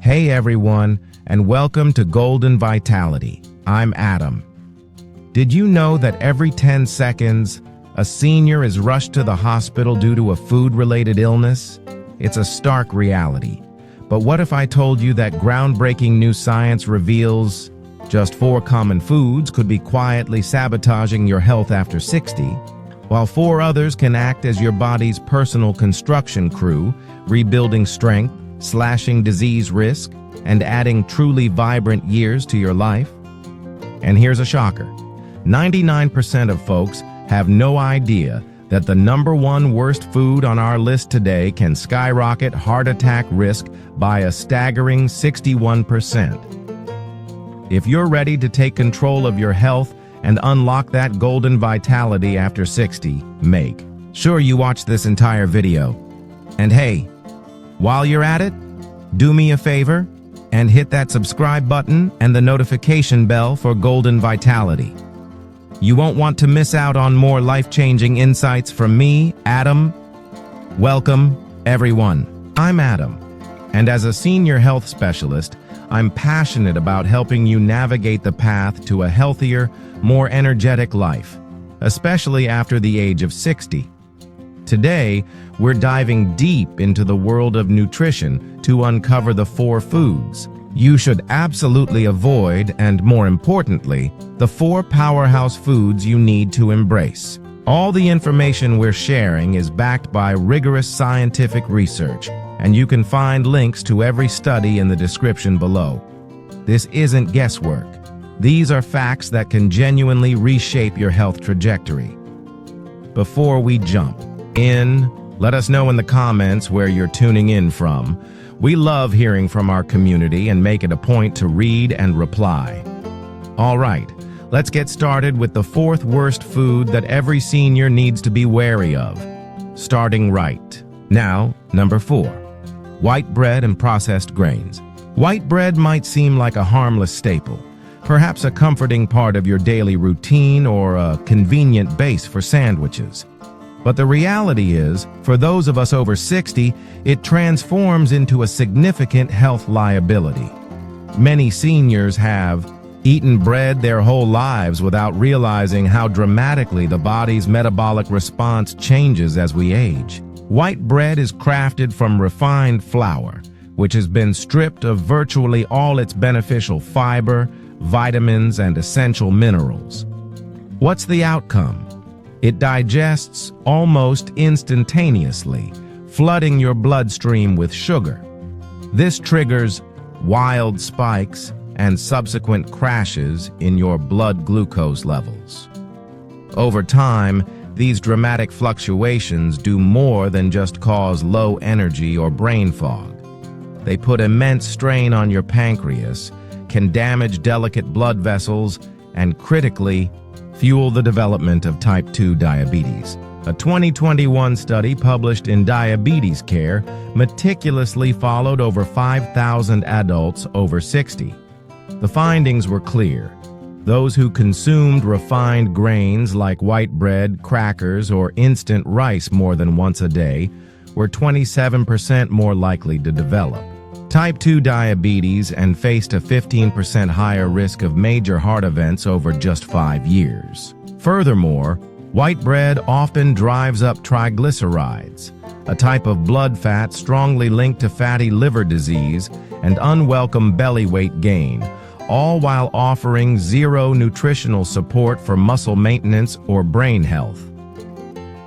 Hey everyone, and welcome to Golden Vitality. I'm Adam. Did you know that every 10 seconds, a senior is rushed to the hospital due to a food-related illness? It's a stark reality. But what if I told you that groundbreaking new science reveals just 4 common foods could be quietly sabotaging your health after 60, while 4 others can act as your body's personal construction crew, rebuilding strength, slashing disease risk, and adding truly vibrant years to your life? And here's a shocker. 99% of folks have no idea that the #1 worst food on our list today can skyrocket heart attack risk by a staggering 61%. If you're ready to take control of your health and unlock that golden vitality after 60, make sure you watch this entire video. And hey, while you're at it, do me a favor and hit that subscribe button and the notification bell for Golden Vitality. You won't want to miss out on more life-changing insights from me, Adam. Welcome, everyone. I'm Adam, and as a senior health specialist, I'm passionate about helping you navigate the path to a healthier, more energetic life, especially after the age of 60. Today, we're diving deep into the world of nutrition to uncover the 4 foods you should absolutely avoid and, more importantly, the 4 powerhouse foods you need to embrace. All the information we're sharing is backed by rigorous scientific research, and you can find links to every study in the description below. This isn't guesswork. These are facts that can genuinely reshape your health trajectory. Before we jump in, let us know in the comments where you're tuning in from. We love hearing from our community and make it a point to read and reply. All right, let's get started with the 4th worst food that every senior needs to be wary of. Starting right. Now, number 4. White bread and processed grains. White bread might seem like a harmless staple, perhaps a comforting part of your daily routine or a convenient base for sandwiches. But the reality is, for those of us over 60, it transforms into a significant health liability. Many seniors have eaten bread their whole lives without realizing how dramatically the body's metabolic response changes as we age. White bread is crafted from refined flour, which has been stripped of virtually all its beneficial fiber, vitamins, and essential minerals. What's the outcome? It digests almost instantaneously, flooding your bloodstream with sugar. This triggers wild spikes and subsequent crashes in your blood glucose levels. Over time, these dramatic fluctuations do more than just cause low energy or brain fog. They put immense strain on your pancreas, can damage delicate blood vessels, and critically, fuel the development of type 2 diabetes. A 2021 study published in Diabetes Care meticulously followed over 5,000 adults over 60. The findings were clear. Those who consumed refined grains like white bread, crackers, or instant rice more than once a day were 27% more likely to develop type 2 diabetes and faced a 15% higher risk of major heart events over just 5 years. Furthermore, white bread often drives up triglycerides, a type of blood fat strongly linked to fatty liver disease and unwelcome belly weight gain, all while offering zero nutritional support for muscle maintenance or brain health.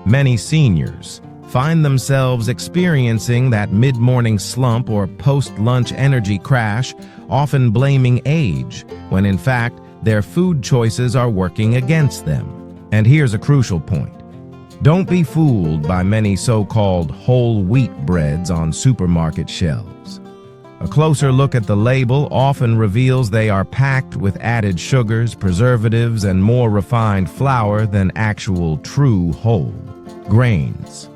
Many seniors find themselves experiencing that mid-morning slump or post-lunch energy crash, often blaming age, when in fact their food choices are working against them. And here's a crucial point. Don't be fooled by many so-called whole wheat breads on supermarket shelves. A closer look at the label often reveals they are packed with added sugars, preservatives, and more refined flour than actual true whole grains.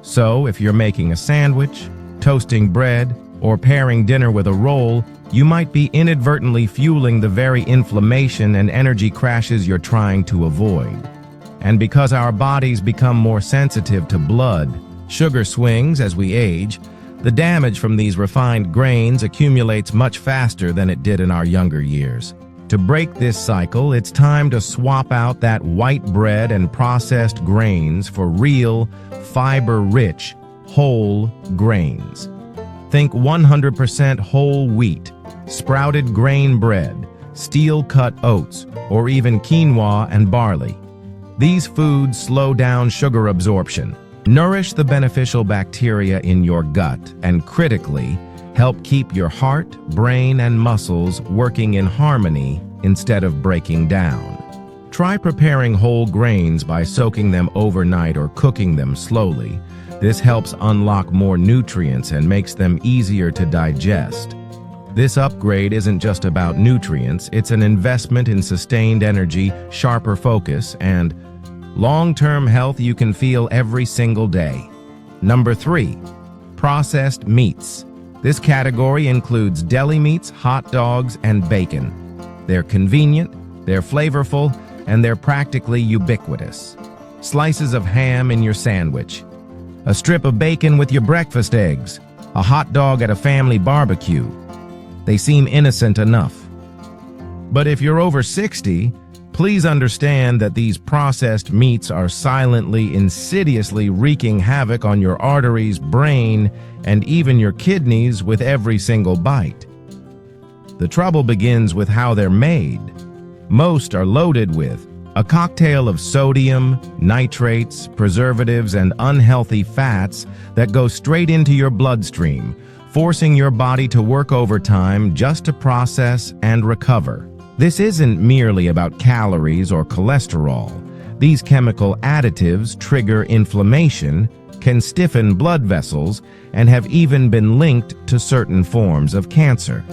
So, if you're making a sandwich, toasting bread, or pairing dinner with a roll, you might be inadvertently fueling the very inflammation and energy crashes you're trying to avoid. And because our bodies become more sensitive to blood, sugar swings as we age, The damage from these refined grains accumulates much faster than it did in our younger years. To break this cycle, it's time to swap out that white bread and processed grains for real, fiber-rich, whole grains. Think 100% whole wheat, sprouted grain bread, steel-cut oats, or even quinoa and barley. These foods slow down sugar absorption, nourish the beneficial bacteria in your gut, and critically, help keep your heart, brain, and muscles working in harmony instead of breaking down. Try preparing whole grains by soaking them overnight or cooking them slowly. This helps unlock more nutrients and makes them easier to digest. This upgrade isn't just about nutrients, it's an investment in sustained energy, sharper focus, and long-term health you can feel every single day. Number 3, processed meats. This category includes deli meats, hot dogs, and bacon. They're convenient, they're flavorful, and they're practically ubiquitous. Slices of ham in your sandwich, a strip of bacon with your breakfast eggs, a hot dog at a family barbecue. They seem innocent enough. But if you're over 60, please understand that these processed meats are silently, insidiously wreaking havoc on your arteries, brain, and even your kidneys with every single bite. The trouble begins with how they're made. Most are loaded with a cocktail of sodium, nitrates, preservatives, and unhealthy fats that go straight into your bloodstream, forcing your body to work overtime just to process and recover. This isn't merely about calories or cholesterol. These chemical additives trigger inflammation, can stiffen blood vessels, and have even been linked to certain forms of cancer.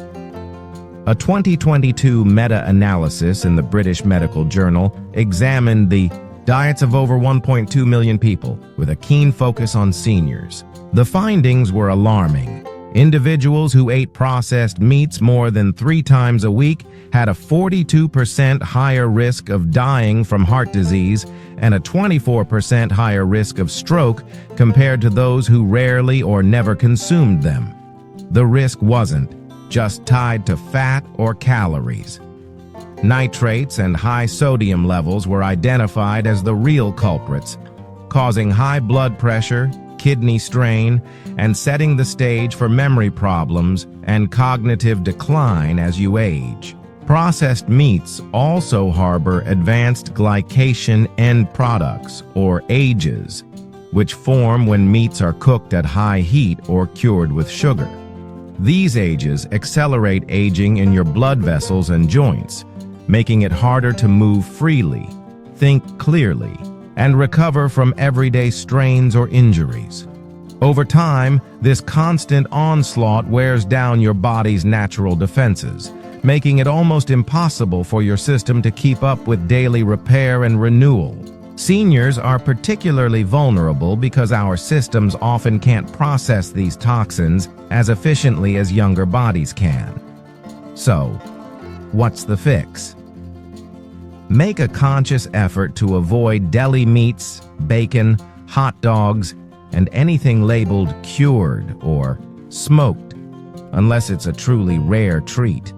A 2022 meta-analysis in the British Medical Journal examined the diets of over 1.2 million people, with a keen focus on seniors. The findings were alarming. Individuals who ate processed meats more than 3 times a week had a 42% higher risk of dying from heart disease and a 24% higher risk of stroke compared to those who rarely or never consumed them. The risk wasn't just tied to fat or calories. Nitrates and high sodium levels were identified as the real culprits, causing high blood pressure, kidney strain, and setting the stage for memory problems and cognitive decline as you age. Processed meats also harbor advanced glycation end products, or AGEs, which form when meats are cooked at high heat or cured with sugar. These AGEs accelerate aging in your blood vessels and joints, making it harder to move freely, think clearly, and recover from everyday strains or injuries. Over time, this constant onslaught wears down your body's natural defenses, making it almost impossible for your system to keep up with daily repair and renewal. Seniors are particularly vulnerable because our systems often can't process these toxins as efficiently as younger bodies can. So, what's the fix? Make a conscious effort to avoid deli meats, bacon, hot dogs, and anything labeled cured or smoked, unless it's a truly rare treat.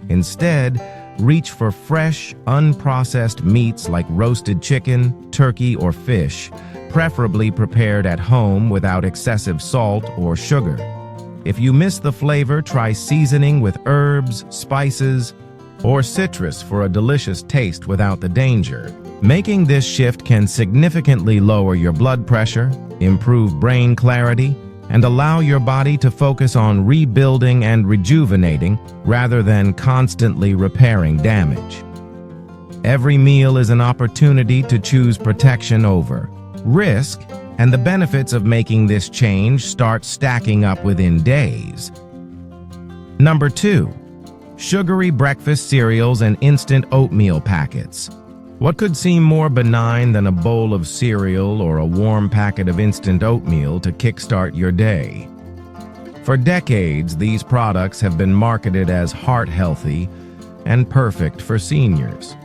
Instead, reach for fresh, unprocessed meats like roasted chicken, turkey, or fish, preferably prepared at home without excessive salt or sugar. If you miss the flavor, try seasoning with herbs, spices, or citrus for a delicious taste without the danger. Making this shift can significantly lower your blood pressure, improve brain clarity, and allow your body to focus on rebuilding and rejuvenating rather than constantly repairing damage. Every meal is an opportunity to choose protection over risk, and the benefits of making this change start stacking up within days. Number 2. Sugary breakfast cereals and instant oatmeal packets. What could seem more benign than a bowl of cereal or a warm packet of instant oatmeal to kickstart your day? For decades, these products have been marketed as heart-healthy and perfect for seniors.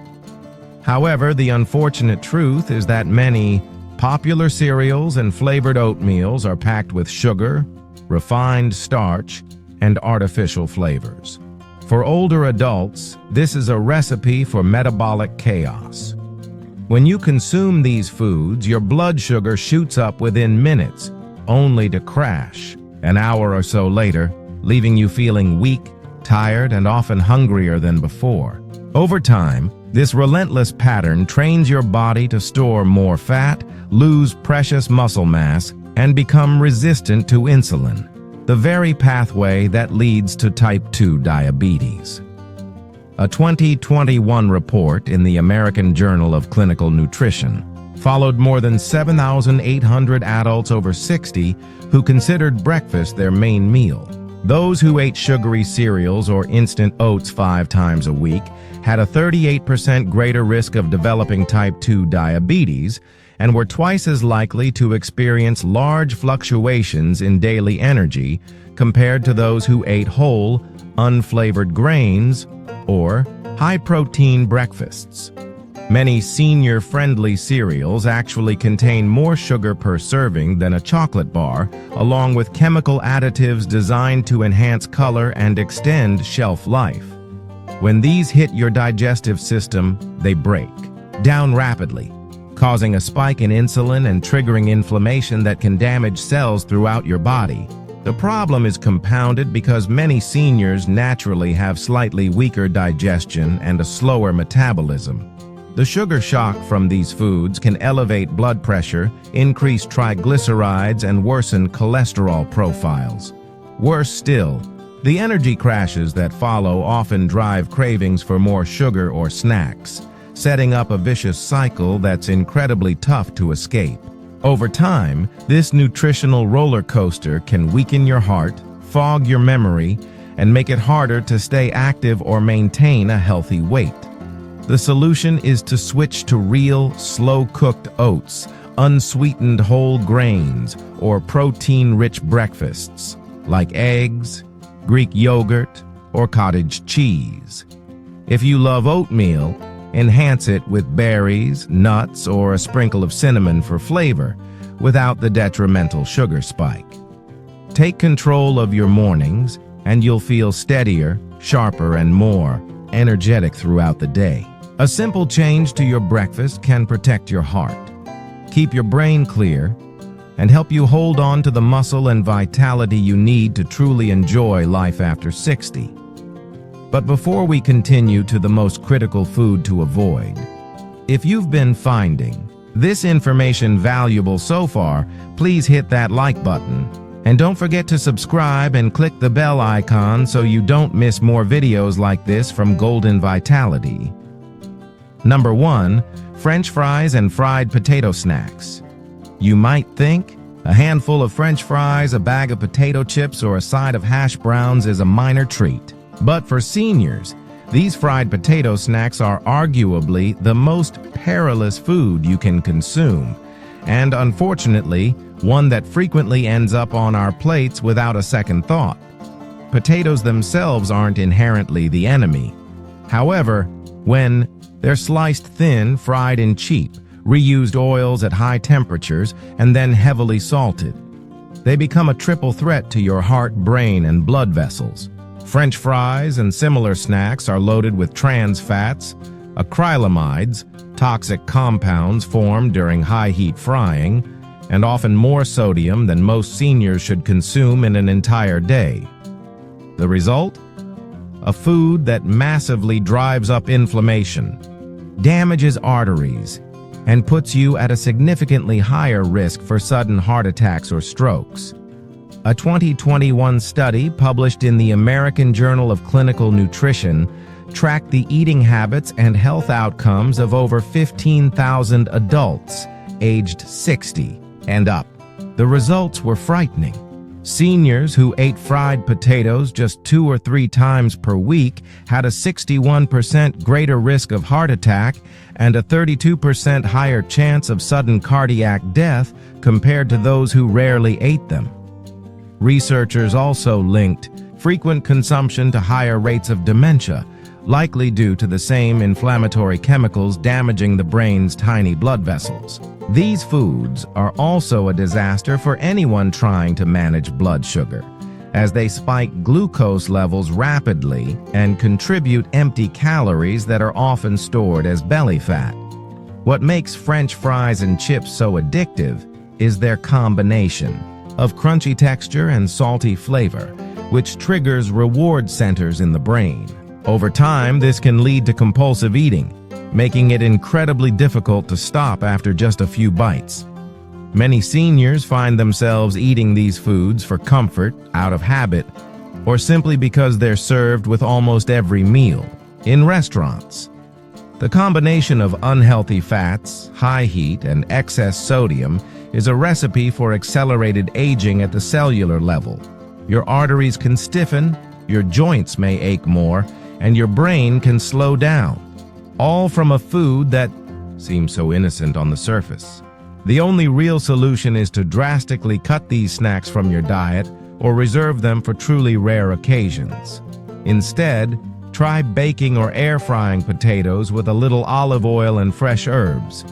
However, the unfortunate truth is that many popular cereals and flavored oatmeals are packed with sugar, refined starch, and artificial flavors. For older adults, this is a recipe for metabolic chaos. When you consume these foods, your blood sugar shoots up within minutes, only to crash an hour or so later, leaving you feeling weak, tired, and often hungrier than before. Over time, this relentless pattern trains your body to store more fat, lose precious muscle mass, and become resistant to insulin, the very pathway that leads to type 2 diabetes. A 2021 report in the American Journal of Clinical Nutrition followed more than 7,800 adults over 60 who considered breakfast their main meal. Those who ate sugary cereals or instant oats 5 times a week had a 38% greater risk of developing type 2 diabetes and were twice as likely to experience large fluctuations in daily energy compared to those who ate whole, unflavored grains or high-protein breakfasts. Many senior-friendly cereals actually contain more sugar per serving than a chocolate bar, along with chemical additives designed to enhance color and extend shelf life. When these hit your digestive system, they break down rapidly, causing a spike in insulin and triggering inflammation that can damage cells throughout your body. The problem is compounded because many seniors naturally have slightly weaker digestion and a slower metabolism. The sugar shock from these foods can elevate blood pressure, increase triglycerides, and worsen cholesterol profiles. Worse still, the energy crashes that follow often drive cravings for more sugar or snacks, setting up a vicious cycle that's incredibly tough to escape. Over time, this nutritional roller coaster can weaken your heart, fog your memory, and make it harder to stay active or maintain a healthy weight. The solution is to switch to real, slow-cooked oats, unsweetened whole grains, or protein-rich breakfasts, like eggs, Greek yogurt, or cottage cheese. If you love oatmeal, enhance it with berries, nuts, or a sprinkle of cinnamon for flavor, without the detrimental sugar spike. Take control of your mornings, and you'll feel steadier, sharper, and more energetic throughout the day. A simple change to your breakfast can protect your heart, keep your brain clear, and help you hold on to the muscle and vitality you need to truly enjoy life after 60. But before we continue to the most critical food to avoid, if you've been finding this information valuable so far, please hit that like button. And don't forget to subscribe and click the bell icon so you don't miss more videos like this from Golden Vitality. Number 1. French fries and fried potato snacks. You might think a handful of French fries, a bag of potato chips, or a side of hash browns is a minor treat. But for seniors, these fried potato snacks are arguably the most perilous food you can consume, and unfortunately, one that frequently ends up on our plates without a second thought. Potatoes themselves aren't inherently the enemy. However, when they're sliced thin, fried in cheap, reused oils at high temperatures, and then heavily salted, they become a triple threat to your heart, brain, and blood vessels. French fries and similar snacks are loaded with trans fats, acrylamides, toxic compounds formed during high-heat frying, and often more sodium than most seniors should consume in an entire day. The result? A food that massively drives up inflammation, damages arteries, and puts you at a significantly higher risk for sudden heart attacks or strokes. A 2021 study published in the American Journal of Clinical Nutrition tracked the eating habits and health outcomes of over 15,000 adults aged 60 and up. The results were frightening. Seniors who ate fried potatoes just 2 or 3 times per week had a 61% greater risk of heart attack and a 32% higher chance of sudden cardiac death compared to those who rarely ate them. Researchers also linked frequent consumption to higher rates of dementia, likely due to the same inflammatory chemicals damaging the brain's tiny blood vessels. These foods are also a disaster for anyone trying to manage blood sugar, as they spike glucose levels rapidly and contribute empty calories that are often stored as belly fat. What makes French fries and chips so addictive is their combination of crunchy texture and salty flavor, which triggers reward centers in the brain. Over time, this can lead to compulsive eating, making it incredibly difficult to stop after just a few bites. Many seniors find themselves eating these foods for comfort, out of habit, or simply because they're served with almost every meal in restaurants. The combination of unhealthy fats, high heat, and excess sodium is a recipe for accelerated aging at the cellular level. Your arteries can stiffen, your joints may ache more, and your brain can slow down, all from a food that seems so innocent on the surface. The only real solution is to drastically cut these snacks from your diet or reserve them for truly rare occasions. Instead, try baking or air frying potatoes with a little olive oil and fresh herbs.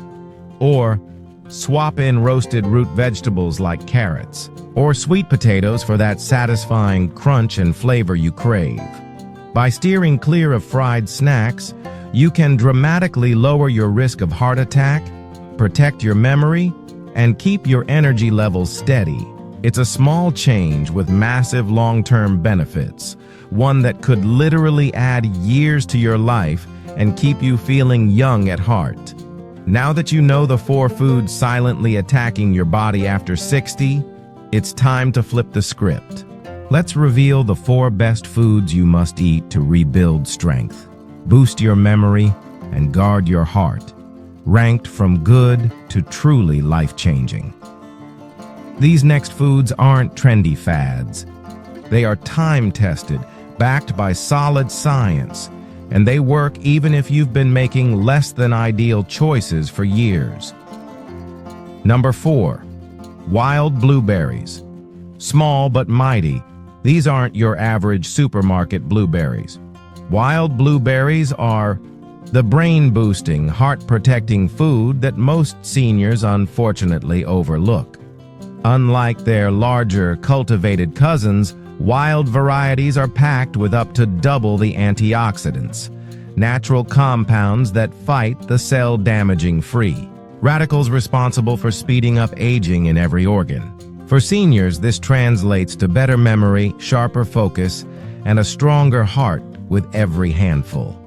Or swap in roasted root vegetables like carrots or sweet potatoes for that satisfying crunch and flavor you crave. By steering clear of fried snacks, you can dramatically lower your risk of heart attack, protect your memory, and keep your energy levels steady. It's a small change with massive long-term benefits, one that could literally add years to your life and keep you feeling young at heart. Now that you know the 4 foods silently attacking your body after 60, it's time to flip the script. Let's reveal the 4 best foods you must eat to rebuild strength, boost your memory, and guard your heart, ranked from good to truly life-changing. These next foods aren't trendy fads. They are time-tested, backed by solid science, and they work even if you've been making less than ideal choices for years. Number 4, wild blueberries. Small but mighty, these aren't your average supermarket blueberries. Wild blueberries are the brain-boosting, heart-protecting food that most seniors unfortunately overlook. Unlike their larger, cultivated cousins, wild varieties are packed with up to double the antioxidants, natural compounds that fight the cell-damaging free radicals responsible for speeding up aging in every organ. For seniors, this translates to better memory, sharper focus, and a stronger heart with every handful.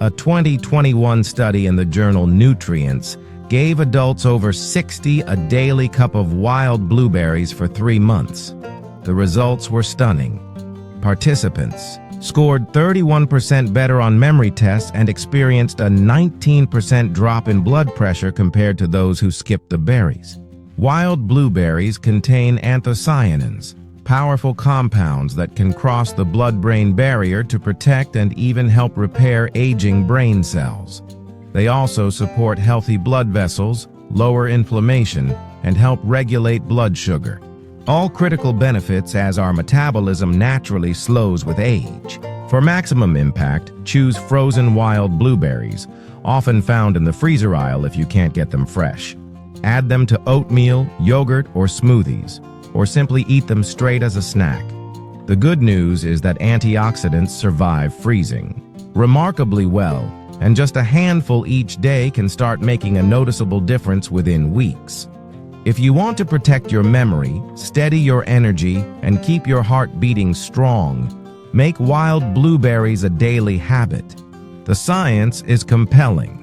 A 2021 study in the journal Nutrients gave adults over 60 a daily cup of wild blueberries for 3 months. The results were stunning. Participants scored 31% better on memory tests and experienced a 19% drop in blood pressure compared to those who skipped the berries. Wild blueberries contain anthocyanins, powerful compounds that can cross the blood-brain barrier to protect and even help repair aging brain cells. They also support healthy blood vessels, lower inflammation, and help regulate blood sugar. All critical benefits as our metabolism naturally slows with age. For maximum impact, choose frozen wild blueberries, often found in the freezer aisle if you can't get them fresh. Add them to oatmeal, yogurt, or smoothies, or simply eat them straight as a snack. The good news is that antioxidants survive freezing remarkably well, and just a handful each day can start making a noticeable difference within weeks. If you want to protect your memory, steady your energy, and keep your heart beating strong, make wild blueberries a daily habit. The science is compelling.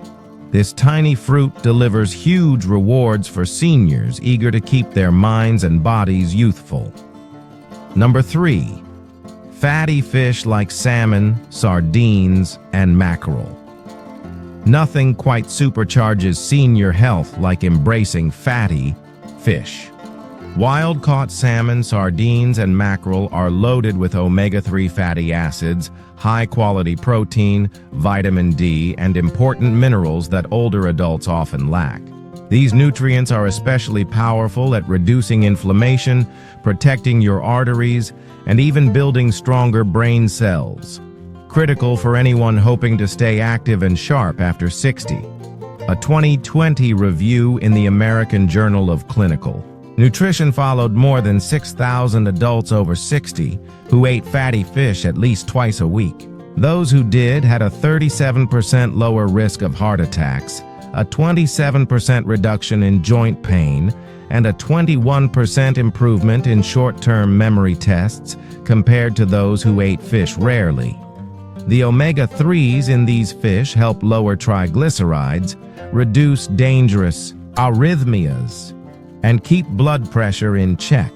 This tiny fruit delivers huge rewards for seniors eager to keep their minds and bodies youthful. Number 3, fatty fish like salmon, sardines, and mackerel. Nothing quite supercharges senior health like embracing fatty fish. Wild-caught salmon, sardines, and mackerel are loaded with omega-3 fatty acids, high-quality protein, vitamin D, and important minerals that older adults often lack. These nutrients are especially powerful at reducing inflammation, protecting your arteries, and even building stronger brain cells. Critical for anyone hoping to stay active and sharp after 60. A 2020 review in the American Journal of Clinical Nutrition followed more than 6,000 adults over 60 who ate fatty fish at least twice a week. Those who did had a 37% lower risk of heart attacks, a 27% reduction in joint pain, and a 21% improvement in short-term memory tests compared to those who ate fish rarely. The omega-3s in these fish help lower triglycerides, reduce dangerous arrhythmias, and keep blood pressure in check.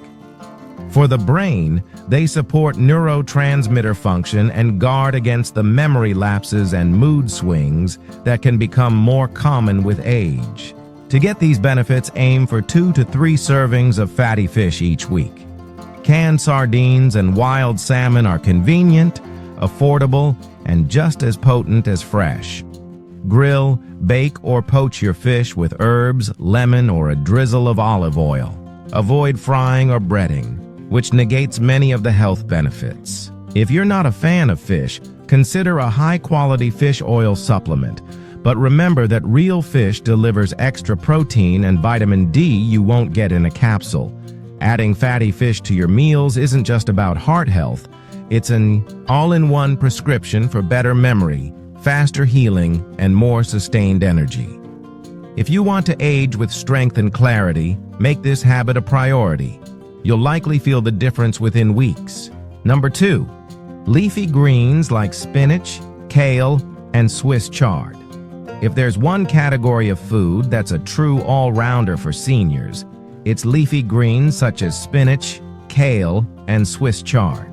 For the brain, they support neurotransmitter function and guard against the memory lapses and mood swings that can become more common with age. To get these benefits, aim for 2 to 3 servings of fatty fish each week. Canned sardines and wild salmon are convenient, affordable, and just as potent as fresh. Grill, bake, or poach your fish with herbs, lemon, or a drizzle of olive oil. Avoid frying or breading, which negates many of the health benefits. If you're not a fan of fish, consider a high-quality fish oil supplement. But remember that real fish delivers extra protein and vitamin D you won't get in a capsule. Adding fatty fish to your meals isn't just about heart health. It's an all-in-one prescription for better memory, faster healing, and more sustained energy. If you want to age with strength and clarity, make this habit a priority. You'll likely feel the difference within weeks. Number 2, leafy greens like spinach, kale, and Swiss chard. If there's one category of food that's a true all-rounder for seniors, it's leafy greens such as spinach, kale, and Swiss chard.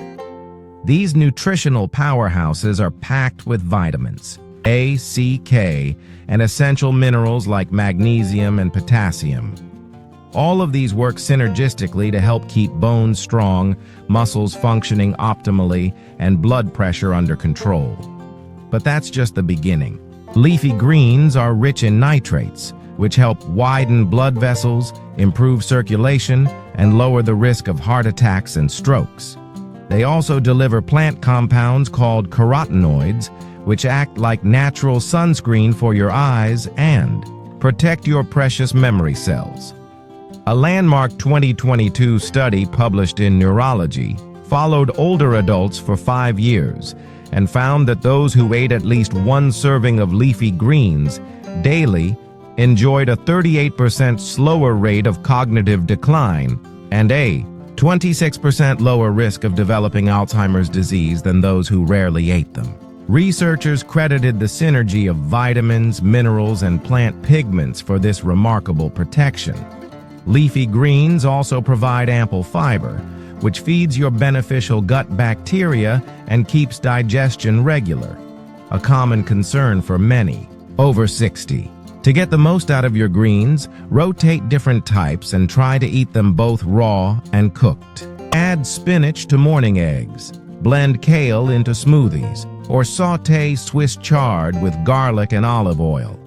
These nutritional powerhouses are packed with vitamins A, C, K, and essential minerals like magnesium and potassium. All of these work synergistically to help keep bones strong, muscles functioning optimally, and blood pressure under control. But that's just the beginning. Leafy greens are rich in nitrates, which help widen blood vessels, improve circulation, and lower the risk of heart attacks and strokes. They also deliver plant compounds called carotenoids, which act like natural sunscreen for your eyes and protect your precious memory cells. A landmark 2022 study published in Neurology followed older adults for 5 years and found that those who ate at least 1 serving of leafy greens daily enjoyed a 38% slower rate of cognitive decline and a 26% lower risk of developing Alzheimer's disease than those who rarely ate them. Researchers credited the synergy of vitamins, minerals, and plant pigments for this remarkable protection. Leafy greens also provide ample fiber, which feeds your beneficial gut bacteria and keeps digestion regular, a common concern for many over 60. To get the most out of your greens, rotate different types and try to eat them both raw and cooked. Add spinach to morning eggs, blend kale into smoothies, or sauté Swiss chard with garlic and olive oil.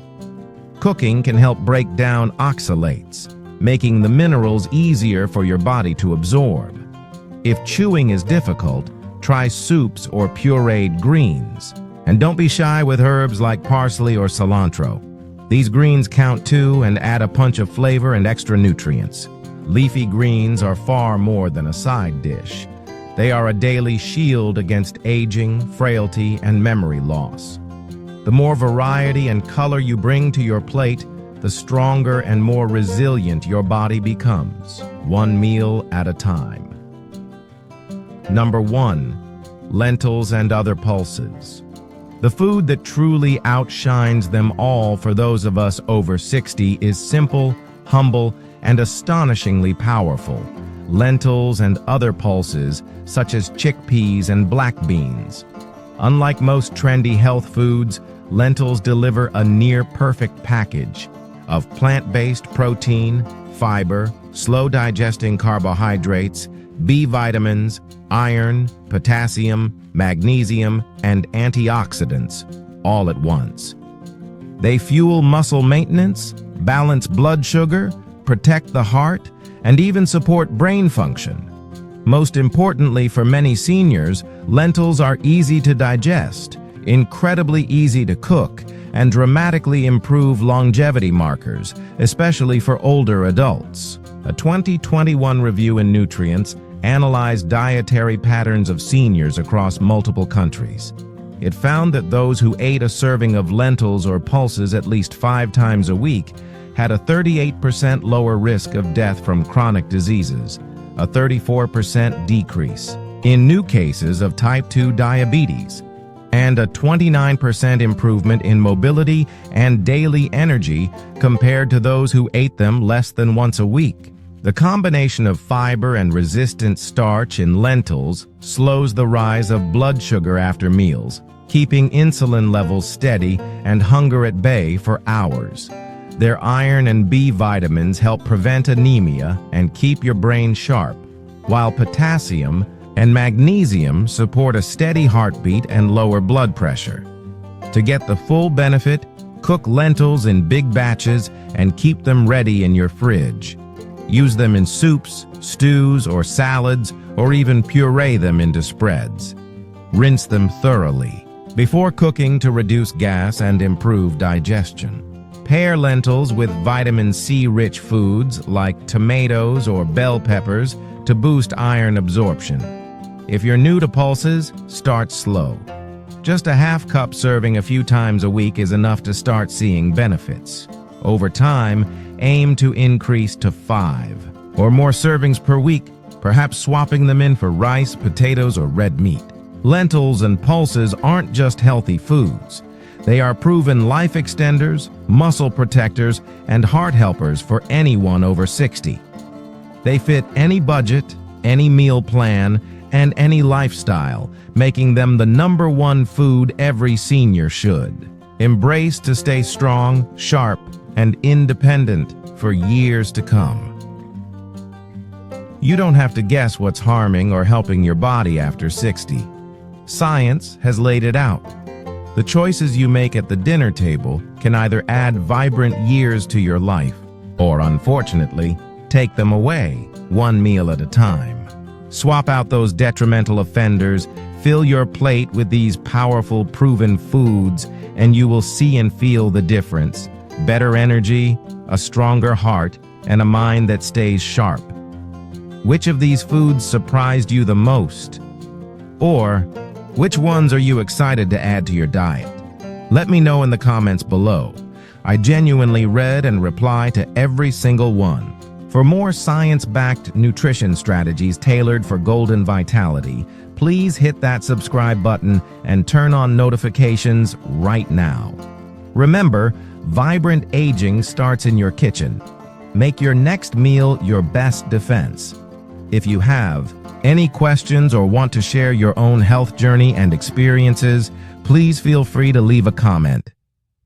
Cooking can help break down oxalates, making the minerals easier for your body to absorb. If chewing is difficult, try soups or pureed greens. And don't be shy with herbs like parsley or cilantro. These greens count too and add a punch of flavor and extra nutrients. Leafy greens are far more than a side dish. They are a daily shield against aging, frailty, and memory loss. The more variety and color you bring to your plate, the stronger and more resilient your body becomes, one meal at a time. Number 1, lentils and other pulses. The food that truly outshines them all for those of us over 60 is simple, humble, and astonishingly powerful. Lentils and other pulses, such as chickpeas and black beans. Unlike most trendy health foods, lentils deliver a near-perfect package of plant-based protein, fiber, slow-digesting carbohydrates, B vitamins, iron, potassium, magnesium, and antioxidants, all at once. They fuel muscle maintenance, balance blood sugar, protect the heart, and even support brain function. Most importantly for many seniors, lentils are easy to digest, incredibly easy to cook, and dramatically improve longevity markers, especially for older adults. A 2021 review in Nutrients analyzed dietary patterns of seniors across multiple countries. It found that those who ate a serving of lentils or pulses at least 5 times a week had a 38% lower risk of death from chronic diseases, a 34% decrease in new cases of type 2 diabetes, and a 29% improvement in mobility and daily energy compared to those who ate them less than once a week. The combination of fiber and resistant starch in lentils slows the rise of blood sugar after meals, keeping insulin levels steady and hunger at bay for hours. Their iron and B vitamins help prevent anemia and keep your brain sharp, while potassium and magnesium support a steady heartbeat and lower blood pressure. To get the full benefit, cook lentils in big batches and keep them ready in your fridge. Use them in soups, stews, or salads, or even puree them into spreads. Rinse them thoroughly before cooking to reduce gas and improve digestion. Pair lentils with vitamin C-rich foods like tomatoes or bell peppers to boost iron absorption. If you're new to pulses, start slow. Just a half-cup serving a few times a week is enough to start seeing benefits. Over time, aim to increase to 5 or more servings per week, perhaps swapping them in for rice, potatoes, or red meat. Lentils and pulses aren't just healthy foods. They are proven life extenders, muscle protectors, and heart helpers for anyone over 60. They fit any budget, any meal plan, and any lifestyle, making them the #1 food every senior should. Embrace to stay strong, sharp, and independent for years to come. You don't have to guess what's harming or helping your body after 60. Science has laid it out. The choices you make at the dinner table can either add vibrant years to your life or, unfortunately, take them away, one meal at a time. Swap out those detrimental offenders, fill your plate with these powerful, proven foods, and you will see and feel the difference. Better energy, a stronger heart, and a mind that stays sharp. Which of these foods surprised you the most? Or, which ones are you excited to add to your diet? Let me know in the comments below. I genuinely read and reply to every single one. For more science-backed nutrition strategies tailored for golden vitality, please hit that subscribe button and turn on notifications right now. Remember, vibrant aging starts in your kitchen. Make your next meal your best defense. If you have any questions or want to share your own health journey and experiences, please feel free to leave a comment.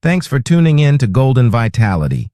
Thanks for tuning in to Golden Vitality.